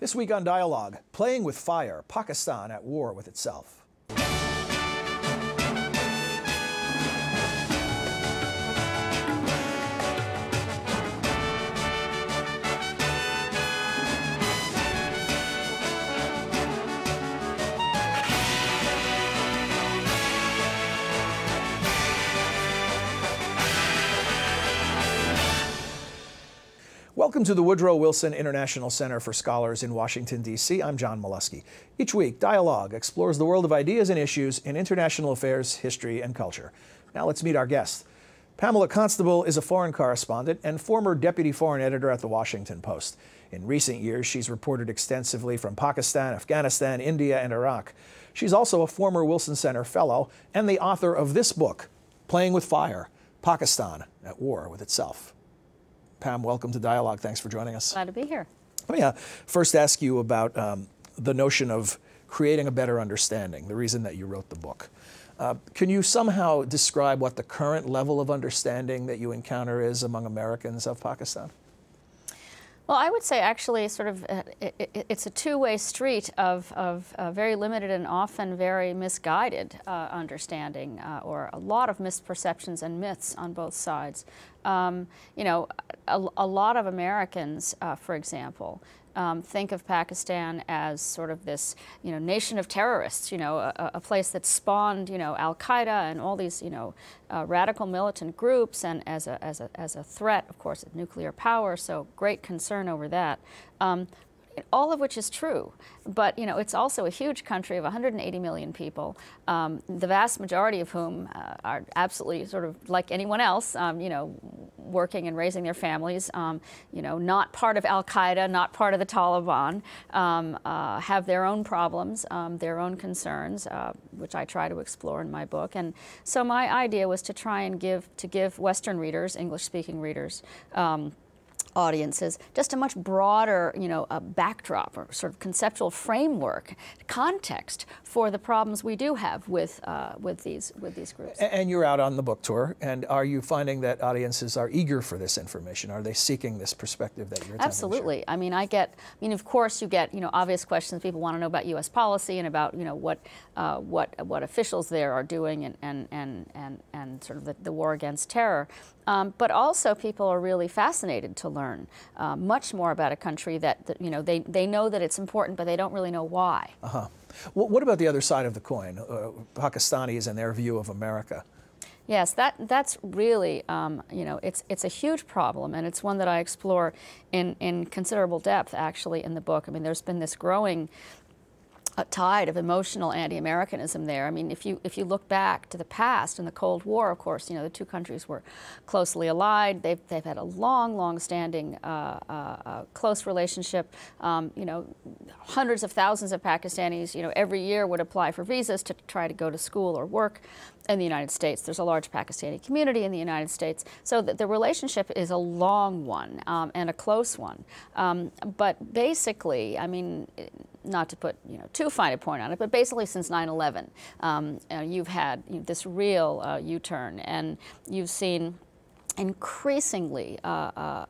This week on Dialogue, playing with fire, Pakistan at war with itself. Welcome to the Woodrow Wilson International Center for Scholars in Washington, D.C. I'm John Molesky. Each week, Dialogue explores the world of ideas and issues in international affairs, history, and culture. Now let's meet our guest. Pamela Constable is a foreign correspondent and former deputy foreign editor at the Washington Post. In recent years, she's reported extensively from Pakistan, Afghanistan, India, and Iraq. She's also a former Wilson Center fellow and the author of this book, Playing with Fire, Pakistan at War with Itself. Pam, welcome to Dialogue. Thanks for joining us. Glad to be here. Let me first ask you about the notion of creating a better understanding, the reason that you wrote the book. Can you somehow describe what the current level of understanding that you encounter is among Americans of Pakistan? Well, I would say actually sort of it's a two-way street of very limited and often very misguided understanding or a lot of misperceptions and myths on both sides. You know, a lot of Americans, for example, think of Pakistan as sort of this, you know, nation of terrorists, you know, a place that spawned, you know, Al-Qaeda and all these, you know, radical militant groups, and as a threat, of course, of nuclear power. So great concern over that. All of which is true, but you know, it's also a huge country of 180 million people, the vast majority of whom are absolutely sort of like anyone else, you know, working and raising their families, you know, not part of Al-Qaeda, not part of the Taliban, have their own problems, their own concerns, which I try to explore in my book. And so my idea was to try and give Western readers, English-speaking readers, audiences, just a much broader, you know, a backdrop or sort of conceptual framework, context for the problems we do have with these groups. And you're out on the book tour, and are you finding that audiences are eager for this information? Are they seeking this perspective that you're attempting Absolutely. to share? I mean, of course, you get, you know, obvious questions. People want to know about U.S. policy and about, you know, what officials there are doing and sort of the war against terror. But also people are really fascinated to learn much more about a country that you know, they know that it's important, but they don't really know why. Well, what about the other side of the coin, Pakistanis and their view of America? Yes, that's really, you know, it's a huge problem, and it's one that I explore in considerable depth, actually, in the book. I mean, there's been this growing a tide of emotional anti-Americanism there. I mean, if you look back to the past, in the Cold War, of course, you know, the two countries were closely allied. They've had a long-standing close relationship. You know, hundreds of thousands of Pakistanis, you know, every year would apply for visas to try to go to school or work in the United States. There's a large Pakistani community in the United States. So the relationship is a long one and a close one. But basically, I mean, not to put, you know, too fine a point on it, but basically since 9/11, you've had, you know, this real U-turn, and you've seen increasingly you know,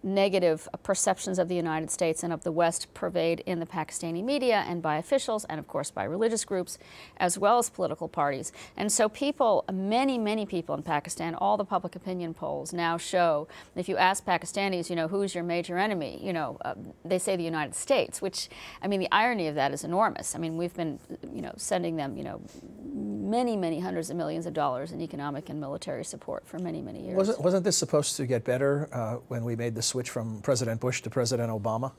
negative perceptions of the United States and of the West pervade in the Pakistani media and by officials, and of course by religious groups, as well as political parties. And so people, many people in Pakistan, all the public opinion polls now show, if you ask Pakistanis, you know, who's your major enemy, you know, they say the United States, which, I mean, the irony of that is enormous. I mean, we've been, you know, sending them, you know, many hundreds of millions of dollars in economic and military support for many years. Wasn't this supposed to get better when we made the switch from President Bush to President Obama?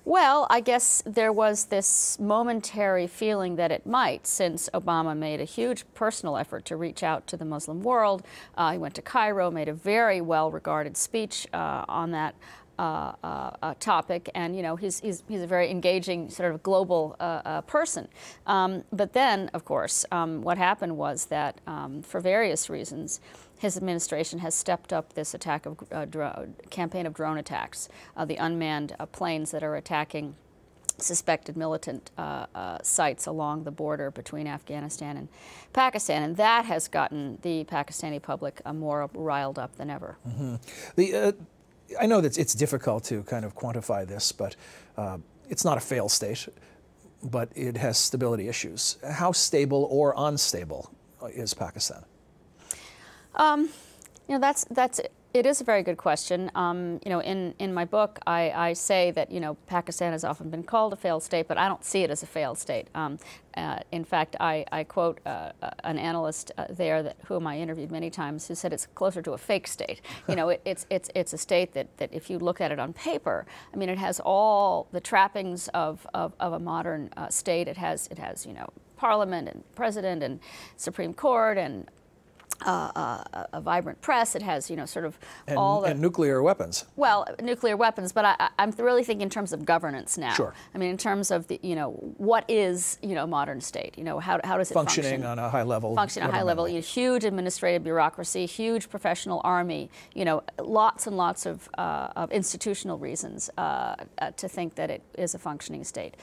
Well, I guess there was this momentary feeling that it might, since Obama made a huge personal effort to reach out to the Muslim world. He went to Cairo, made a very well-regarded speech on that topic, and you know, he's a very engaging sort of global person. But then, of course, what happened was that for various reasons, his administration has stepped up this attack of campaign of drone attacks, the unmanned planes that are attacking suspected militant sites along the border between Afghanistan and Pakistan, and that has gotten the Pakistani public more riled up than ever. Mm-hmm. I know that it's difficult to kind of quantify this, but it's not a failed state, but it has stability issues. How stable or unstable is Pakistan? It is a very good question. In my book, I say that Pakistan has often been called a failed state, but I don't see it as a failed state. In fact, I quote an analyst there whom I interviewed many times, who said it's closer to a fake state. It's a state that if you look at it on paper, I mean, it has all the trappings of a modern state. It has parliament and president and Supreme Court and a vibrant press. It has, sort of all the... And nuclear weapons. Well, nuclear weapons, but I'm really thinking in terms of governance now. Sure. I mean, in terms of the, what is, modern state? How does it function? Functioning on a high level. Functioning on a high level. Huge administrative bureaucracy, huge professional army. Lots and lots of institutional reasons to think that it is a functioning state.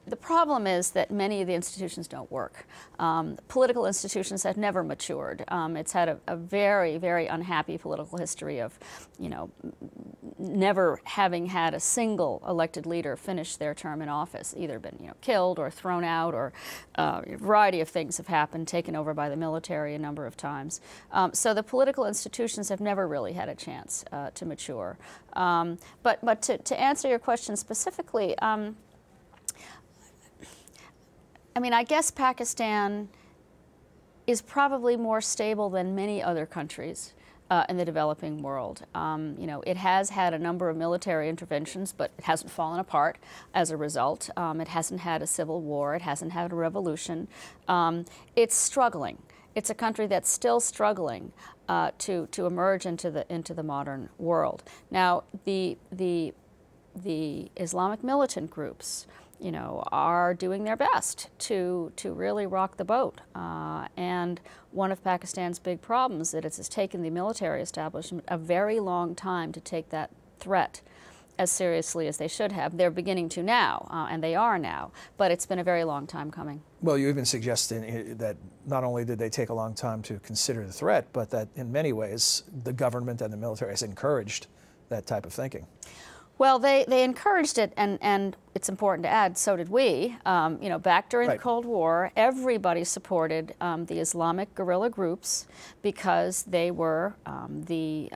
The problem is that many of the institutions don't work. Political institutions have never matured. It's had a very, very unhappy political history of, never having had a single elected leader finish their term in office, either been, killed or thrown out, or a variety of things have happened, taken over by the military a number of times. So the political institutions have never really had a chance to mature. But to answer your question specifically, I guess Pakistan is probably more stable than many other countries in the developing world. It has had a number of military interventions, but it hasn't fallen apart as a result. It hasn't had a civil war. It hasn't had a revolution. It's struggling. It's a country that's still struggling to emerge into the modern world. Now, the Islamic militant groups, are doing their best to really rock the boat. And one of Pakistan's big problems is that it's taken the military establishment a very long time to take that threat as seriously as they should have. They're beginning to now, and they are now, but it's been a very long time coming. Well, you even suggest that not only did they take a long time to consider the threat, but that in many ways the government and the military has encouraged that type of thinking. Well, they encouraged it, and it's important to add, so did we. Back during the Cold War, everybody supported the Islamic guerrilla groups because they were the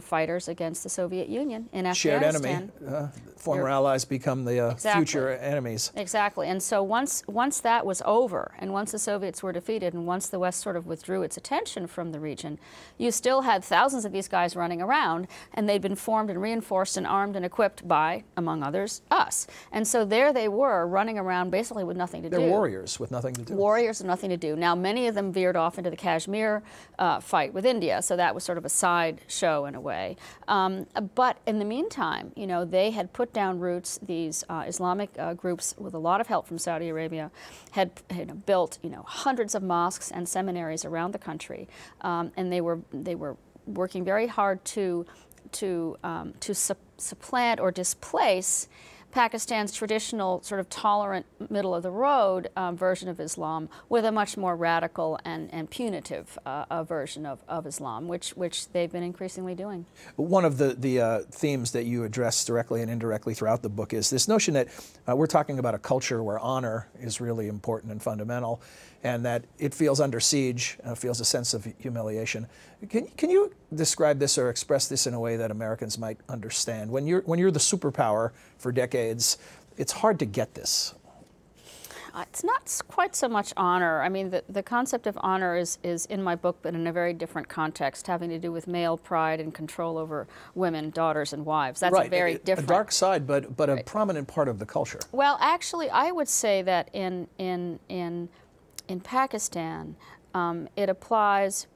fighters against the Soviet Union in Afghanistan. Shared enemy. Former allies become the future enemies. Exactly. And so once that was over, and once the Soviets were defeated, and once the West sort of withdrew its attention from the region, you still had thousands of these guys running around, and they'd been formed and reinforced and armed and equipped by, among others, us. And so there they were, running around basically with nothing to do. They're warriors with nothing to do. Warriors with nothing to do. Now, many of them veered off into the Kashmir fight with India, so that was sort of a side show in a way. But in the meantime, they had put down roots. These Islamic groups, with a lot of help from Saudi Arabia, had built hundreds of mosques and seminaries around the country, and they were working very hard to supplant or displace Pakistan's traditional sort of tolerant, middle-of-the-road version of Islam with a much more radical and punitive version of Islam, which they've been increasingly doing. One of the themes that you address directly and indirectly throughout the book is this notion that we're talking about a culture where honor is really important and fundamental, and that it feels under siege, feels a sense of humiliation. Can you describe this or express this in a way that Americans might understand? When you're the superpower for decades, it's hard to get this. It's not quite so much honor. I mean, the concept of honor is in my book, but in a very different context, having to do with male pride and control over women, daughters, and wives. That's a very different... A dark side, but a prominent part of the culture. Well, actually, I would say that in Pakistan, it applies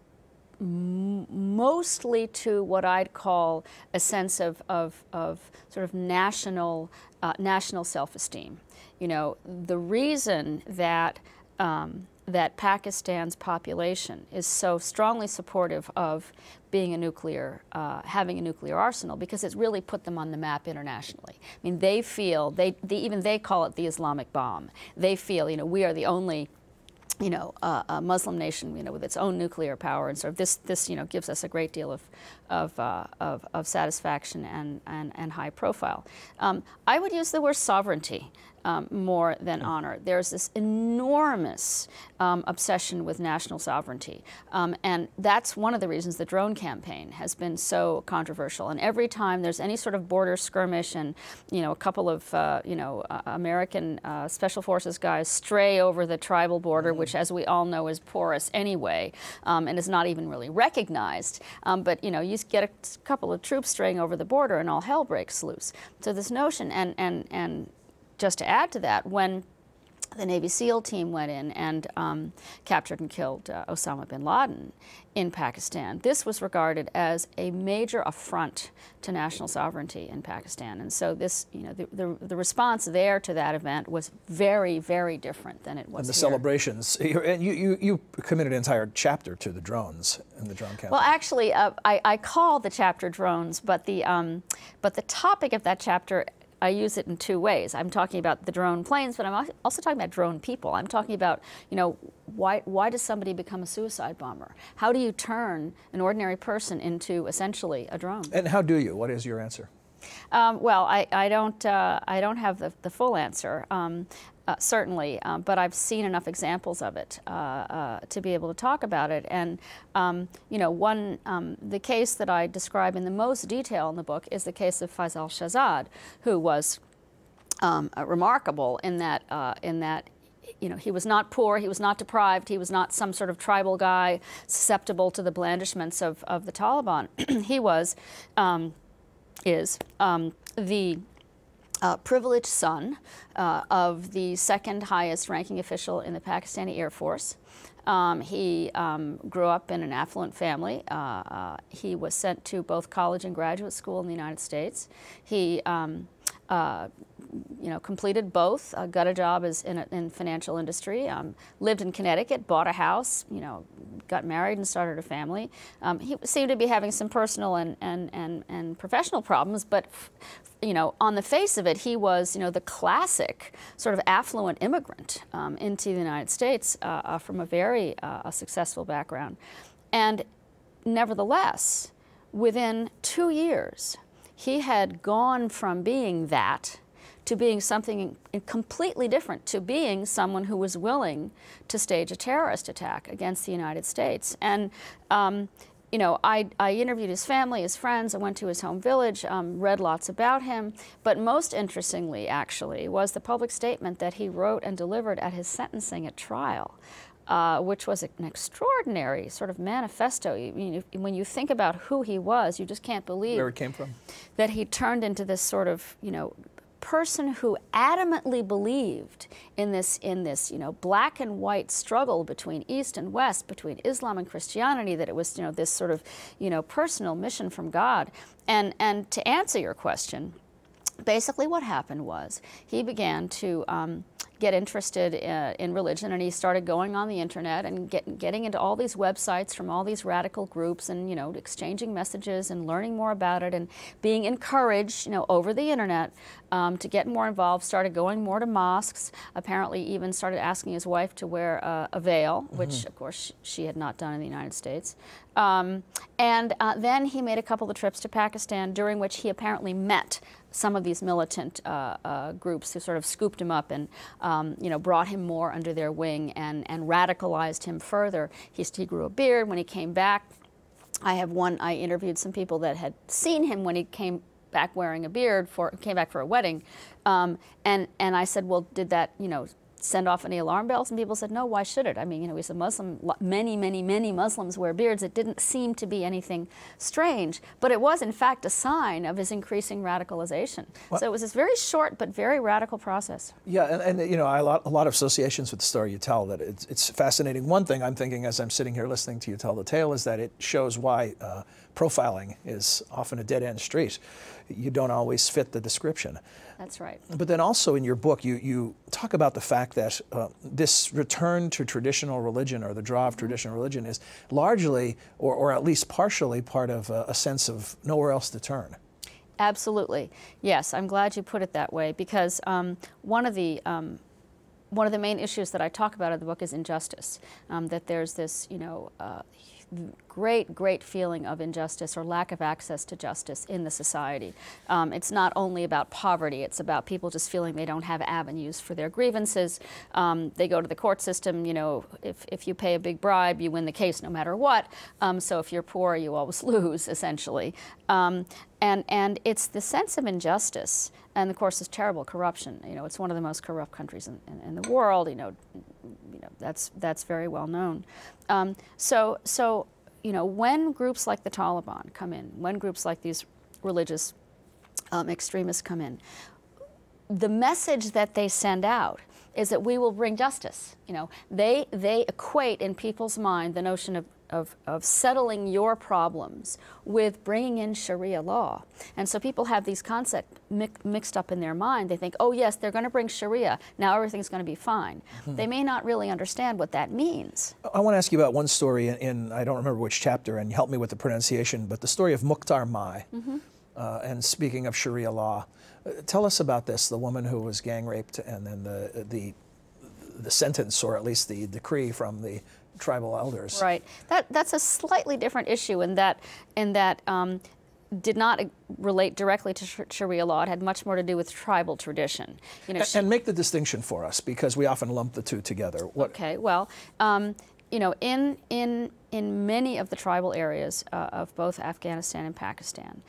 mostly to what I'd call a sense of sort of national self-esteem. The reason that that Pakistan's population is so strongly supportive of being having a nuclear arsenal, because it's really put them on the map internationally. I mean, they feel even they call it the Islamic bomb. They feel we are the only a Muslim nation, with its own nuclear power, and sort of this gives us a great deal of satisfaction and high profile. I would use the word sovereignty more than honor. There's this enormous obsession with national sovereignty, and that's one of the reasons the drone campaign has been so controversial. And every time there's any sort of border skirmish, and a couple of American special forces guys stray over the tribal border, which, as we all know, is porous anyway, and is not even really recognized. But you get a couple of troops straying over the border, and all hell breaks loose. So this notion, and just to add to that, when the Navy SEAL team went in and captured and killed Osama bin Laden in Pakistan, this was regarded as a major affront to national sovereignty in Pakistan. And so this, the response there to that event was very, very different than it was And the here. celebrations. And you committed an entire chapter to the drones and the drone campaign. Well, actually, I call the chapter drones, but the topic of that chapter, I use it in two ways. I'm talking about the drone planes, but I'm also talking about drone people. I'm talking about, why does somebody become a suicide bomber? How do you turn an ordinary person into essentially a drone? And how do you? What is your answer? Well, I don't have the full answer. Certainly, but I've seen enough examples of it to be able to talk about it. And the case that I describe in the most detail in the book is the case of Faisal Shahzad, who was remarkable in that he was not poor, he was not deprived, he was not some sort of tribal guy susceptible to the blandishments of the Taliban. He is the privileged son of the second highest ranking official in the Pakistani Air Force. He grew up in an affluent family. He was sent to both college and graduate school in the United States. He completed both, got a job in financial industry, lived in Connecticut, bought a house, got married and started a family. He seemed to be having some personal and professional problems, but on the face of it, he was, the classic sort of affluent immigrant into the United States from a very successful background. And nevertheless, within 2 years, he had gone from being that to being something completely different, to being someone who was willing to stage a terrorist attack against the United States. And I interviewed his family, his friends. I went to his home village, read lots about him. But most interestingly, actually, was the public statement that he wrote and delivered at his sentencing at trial, which was an extraordinary sort of manifesto. When you think about who he was, you just can't believe where it came from, that he turned into this sort of, person who adamantly believed in this black and white struggle between East and West, between Islam and Christianity, that it was this sort of personal mission from God. And to answer your question, basically what happened was he began to get interested in religion, and he started going on the internet and getting into all these websites from all these radical groups, and exchanging messages and learning more about it, and being encouraged over the internet to get more involved. Started going more to mosques, apparently even started asking his wife to wear a veil, which of course she had not done in the United States. And then he made a couple of trips to Pakistan, during which he apparently met some of these militant groups who sort of scooped him up and brought him more under their wing and radicalized him further. He grew a beard when he came back. I interviewed some people that had seen him when he came back wearing a beard, came back for a wedding, and I said, well, did that send off any alarm bells? And people said, no, why should it? I mean, he's a Muslim. Many Muslims wear beards. It didn't seem to be anything strange, but it was in fact a sign of his increasing radicalization. Well, so it was this very short but very radical process. Yeah, and a lot of associations with the story you tell. That it's fascinating. One thing I'm thinking as I'm sitting here listening to you tell the tale is that it shows why profiling is often a dead-end street. You don't always fit the description. That's right. But then also in your book, you talk about the fact that this return to traditional religion, or the draw of traditional religion, is largely, or at least partially, part of a sense of nowhere else to turn. Absolutely. Yes, I'm glad you put it that way, because one of the one of the main issues that I talk about in the book is injustice, that there's this, great feeling of injustice or lack of access to justice in the society. It's not only about poverty, it's about people just feeling they don't have avenues for their grievances. They go to the court system, if you pay a big bribe, you win the case no matter what. So if you're poor, you always lose, essentially. And it's the sense of injustice, and of course, there's terrible corruption. It's one of the most corrupt countries in the world. That's very well known. So when groups like the Taliban come in, when groups like these religious extremists come in, the message that they send out is that we will bring justice. They equate in people's mind the notion of settling your problems with bringing in Sharia law. And so people have these concepts mixed up in their mind. They think, oh yes, they're going to bring Sharia, now everything's going to be fine. They may not really understand what that means. I want to ask you about one story in I don't remember which chapter, and help me with the pronunciation, but the story of Mukhtar Mai. And speaking of Sharia law, tell us about this, the woman who was gang raped, and then the sentence, or at least the decree from the tribal elders. Right. That's a slightly different issue in that did not relate directly to Sharia law. It had much more to do with tribal tradition. And make the distinction for us, because we often lump the two together. Okay. Well, in many of the tribal areas of both Afghanistan and Pakistan,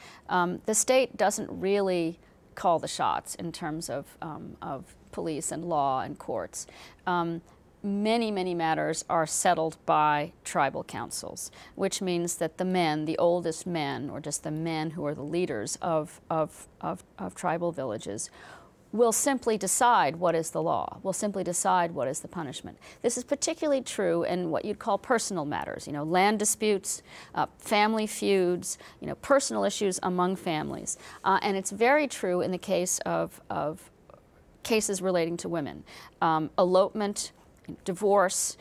the state doesn't really call the shots in terms of police and law and courts. Many matters are settled by tribal councils, which means that the men, the oldest men, or just the men who are the leaders of tribal villages, will simply decide what is the law, will simply decide what is the punishment. This is particularly true in what you'd call personal matters, land disputes, family feuds, personal issues among families. And it's very true in the case of cases relating to women. Elopement, divorce,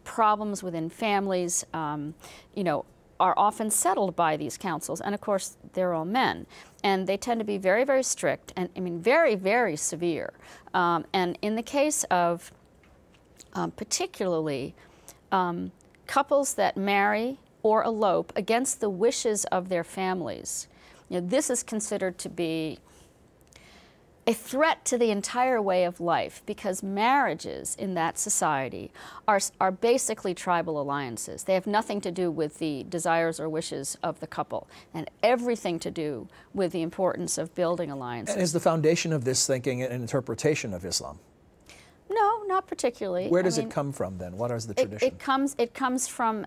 problems within families, are often settled by these councils, and of course they're all men, and they tend to be very strict, and very severe. And in the case of particularly couples that marry or elope against the wishes of their families, this is considered to be a threat to the entire way of life, because marriages in that society are basically tribal alliances. They have nothing to do with the desires or wishes of the couple, and everything to do with the importance of building alliances. And is the foundation of this thinking an interpretation of Islam? No, not particularly. Where does it come from then? What is the tradition? It comes from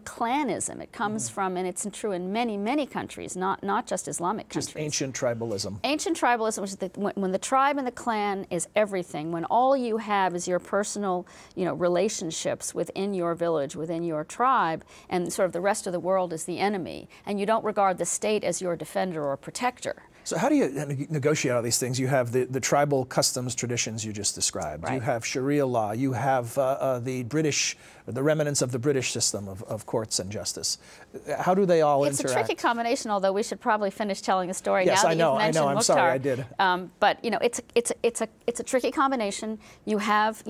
clanism. It comes from, and it's true in many countries, not just Islamic countries. Just ancient tribalism. Ancient tribalism, which is when the tribe and the clan is everything, when all you have is your personal, relationships within your village, within your tribe, and sort of the rest of the world is the enemy, and you don't regard the state as your defender or protector. So how do you negotiate all these things? You have the tribal customs traditions you just described. Right. You have Sharia law. You have the remnants of the British system of courts and justice. How do they all interact? It's a tricky combination, although we should probably finish telling the story yes, now that you've mentioned I'm Mukhtar. sorry, I did. But it's a tricky combination. You have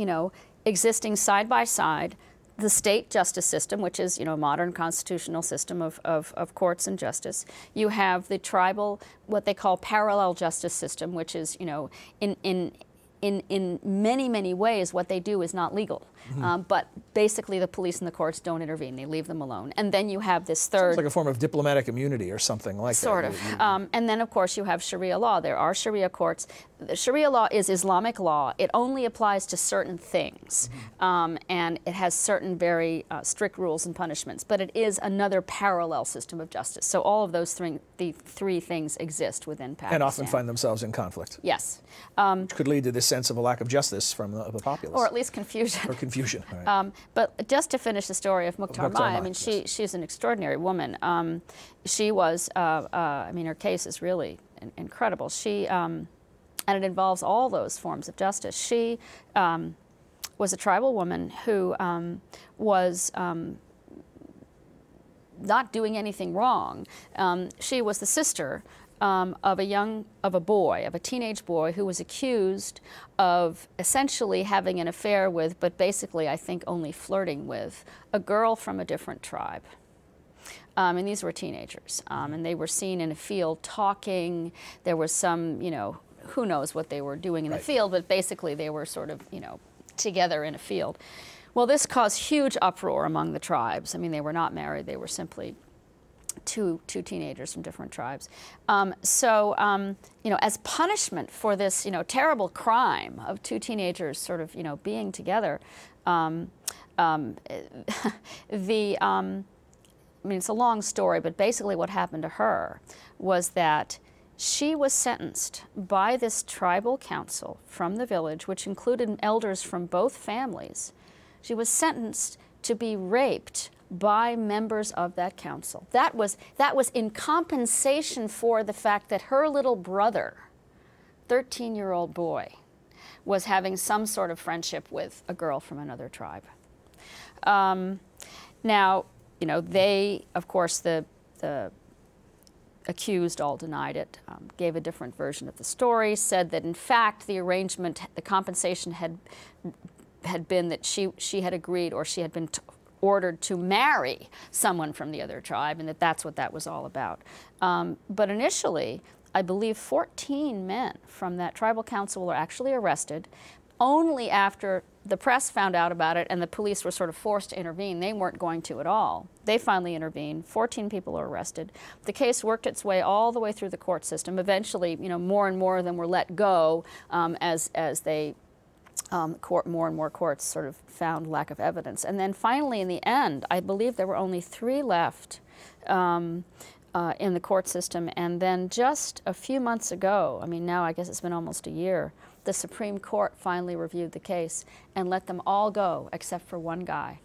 existing side by side the state justice system, which is a modern constitutional system of courts and justice. You have the tribal, what they call parallel justice system, which is in many ways what they do is not legal. But basically the police and the courts don't intervene. They leave them alone. And then you have this third... Sounds like a form of diplomatic immunity or something like that. Sort of. And then, of course, you have Sharia law. There are Sharia courts. Sharia law is Islamic law. It only applies to certain things. And it has certain very strict rules and punishments. But it is another parallel system of justice. So all of those the three things exist within Pakistan. And often find themselves in conflict. Yes. Which could lead to this sense of a lack of justice from the populace. Or at least confusion. Or confusion. Right. But just to finish the story of Mukhtar Mai, I mean, she's an extraordinary woman. She was, her case is really incredible. She, and it involves all those forms of justice. She was a tribal woman who was not doing anything wrong. She was the sister of a teenage boy who was accused of essentially having an affair with, but basically I think only flirting with, a girl from a different tribe. And these were teenagers, and they were seen in a field talking. There was some, you know, who knows what they were doing in the field, but basically they were sort of, you know, together in a field. Well, this caused huge uproar among the tribes. I mean, they were not married, they were simply two teenagers from different tribes. You know, as punishment for this, you know, terrible crime of two teenagers sort of, you know, being together, I mean, it's a long story, but basically what happened to her was that she was sentenced by this tribal council from the village, which included elders from both families. She was sentenced to be raped by members of that council. That was in compensation for the fact that her little brother, 13-year-old boy, was having some sort of friendship with a girl from another tribe. Now, you know, they, of course, the accused all denied it, gave a different version of the story, said that in fact the arrangement, the compensation had been that she had agreed, or she had been ordered to marry someone from the other tribe, and that's what that was all about. But initially, I believe 14 men from that tribal council were actually arrested only after the press found out about it and the police were sort of forced to intervene. They weren't going to at all. They finally intervened. 14 people were arrested. The case worked its way all the way through the court system. Eventually, you know, more and more of them were let go as they more and more courts sort of found lack of evidence. And then finally, in the end, I believe there were only 3 left in the court system. And then just a few months ago, I mean, now I guess it's been almost a year, the Supreme Court finally reviewed the case and let them all go except for one guy.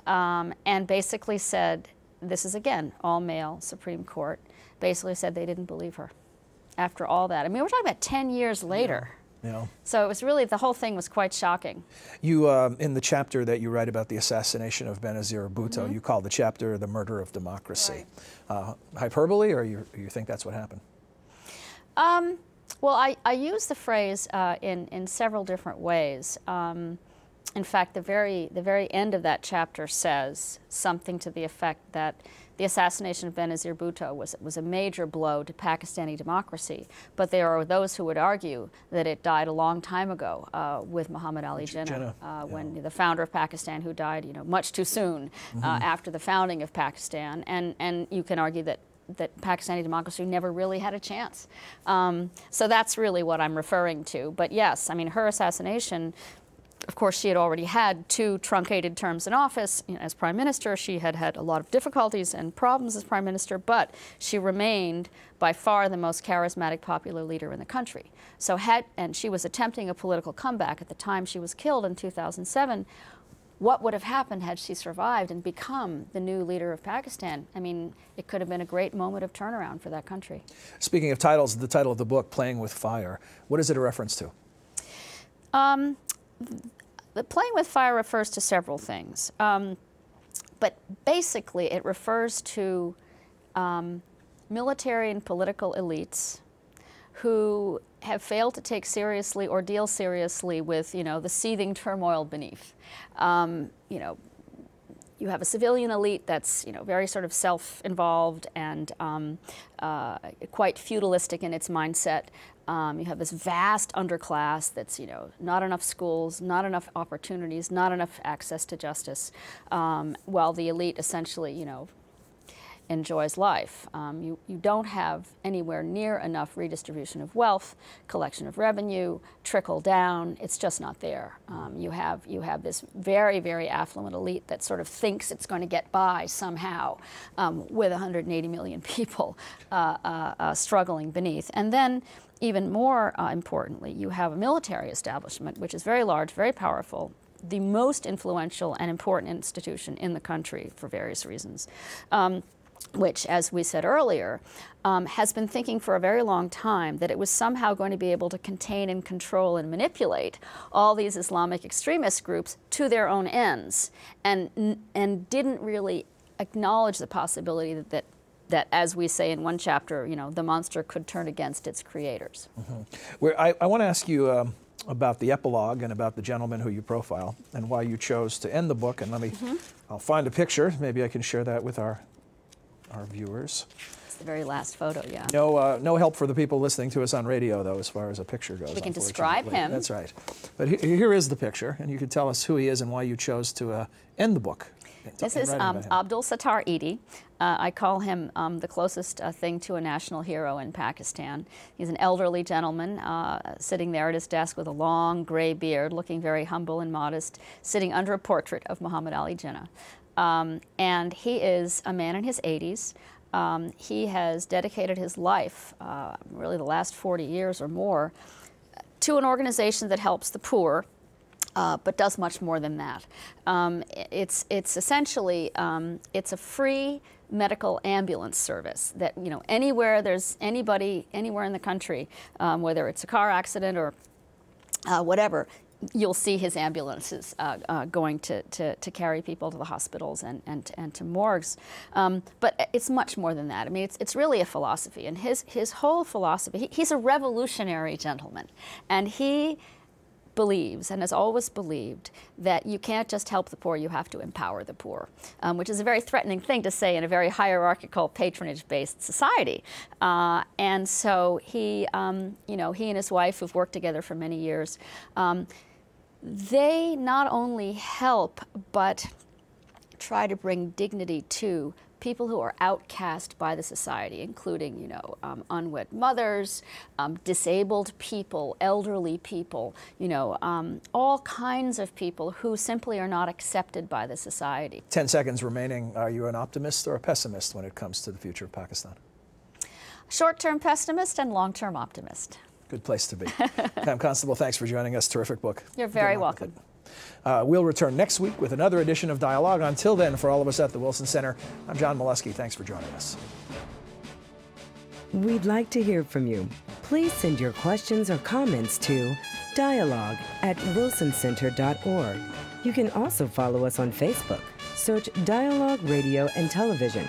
And basically said, this is again, all male Supreme Court, basically said they didn't believe her after all that. I mean, we're talking about 10 years later. Yeah. So it was really, the whole thing was quite shocking. You, in the chapter that you write about the assassination of Benazir Bhutto, you call the chapter "The Murder of Democracy." Right. Hyperbole, or you think that's what happened? Well, I use the phrase in several different ways. In fact, the very end of that chapter says something to the effect that the assassination of Benazir Bhutto was a major blow to Pakistani democracy, but there are those who would argue that it died a long time ago with Muhammad Ali Jinnah, when the founder of Pakistan, who died, you know, much too soon after the founding of Pakistan, and you can argue that Pakistani democracy never really had a chance. So that's really what I'm referring to. But yes, I mean, her assassination, of course, she had already had 2 truncated terms in office. You know, as prime minister. She had had a lot of difficulties and problems as prime minister, but she remained by far the most charismatic, popular leader in the country. So and she was attempting a political comeback at the time she was killed in 2007. What would have happened had she survived and become the new leader of Pakistan? I mean, it could have been a great moment of turnaround for that country. Speaking of titles, the title of the book, Playing with Fire, what is it a reference to? The Playing with Fire refers to several things, but basically it refers to military and political elites who have failed to take seriously or deal seriously with, you know, the seething turmoil beneath. You know, you have a civilian elite that's, you know, very sort of self-involved and quite feudalistic in its mindset. You have this vast underclass that's, you know, not enough schools, not enough opportunities, not enough access to justice, while the elite essentially, you know, enjoys life. You don't have anywhere near enough redistribution of wealth, collection of revenue, trickle down. It's just not there. You have this very, very affluent elite that sort of thinks it's going to get by somehow with 180 million people struggling beneath. And then, even more importantly, you have a military establishment which is very large, very powerful, the most influential and important institution in the country for various reasons. Which, as we said earlier, has been thinking for a very long time that it was somehow going to be able to contain and control and manipulate all these Islamic extremist groups to their own ends, and didn't really acknowledge the possibility that that, as we say in one chapter, you know, the monster could turn against its creators. I want to ask you about the epilogue and about the gentleman who you profile and why you chose to end the book. And let me, I'll find a picture. Maybe I can share that with our viewers. It's the very last photo, yeah. No help for the people listening to us on radio, though, as far as a picture goes. We can describe him. That's right. But here is the picture, and you can tell us who he is and why you chose to end the book. This is Abdul Sattar Edhi. I call him the closest thing to a national hero in Pakistan. He's an elderly gentleman sitting there at his desk with a long gray beard, looking very humble and modest, sitting under a portrait of Muhammad Ali Jinnah. And he is a man in his 80s. He has dedicated his life, really the last 40 years or more, to an organization that helps the poor, but does much more than that. It's essentially, it's a free medical ambulance service that, you know, anywhere there's anybody, anywhere in the country, whether it's a car accident or whatever, you'll see his ambulances going to carry people to the hospitals and to morgues. But it's much more than that. I mean, it's really a philosophy. And his whole philosophy, he's a revolutionary gentleman. And he believes, and has always believed, that you can't just help the poor, you have to empower the poor, which is a very threatening thing to say in a very hierarchical, patronage-based society. And so he, you know, he and his wife, who've worked together for many years, they not only help, but try to bring dignity to people who are outcast by the society, including, you know, unwed mothers, disabled people, elderly people, you know, all kinds of people who simply are not accepted by the society. 10 seconds remaining. Are you an optimist or a pessimist when it comes to the future of Pakistan? Short-term pessimist and long-term optimist. Good place to be. Pam Constable, thanks for joining us. Terrific book. You're very welcome. We'll return next week with another edition of Dialogue. Until then, for all of us at the Wilson Center, I'm John Molesky. Thanks for joining us. We'd like to hear from you. Please send your questions or comments to dialogue@wilsoncenter.org. You can also follow us on Facebook. Search Dialogue Radio and Television.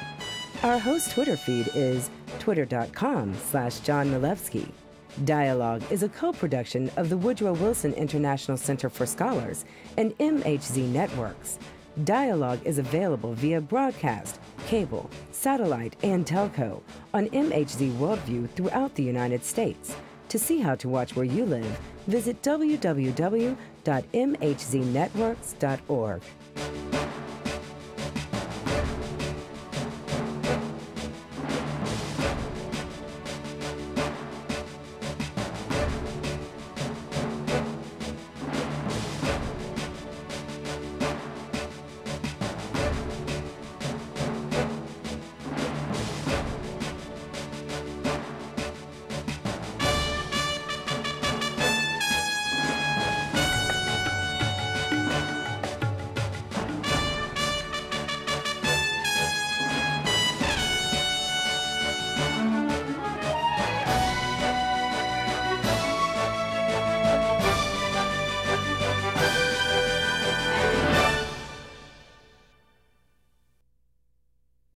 Our host Twitter feed is twitter.com/John Milewski. Dialogue is a co-production of the Woodrow Wilson International Center for Scholars and MHZ Networks. Dialogue is available via broadcast, cable, satellite, and telco on MHZ Worldview throughout the United States. To see how to watch where you live, visit www.mhznetworks.org.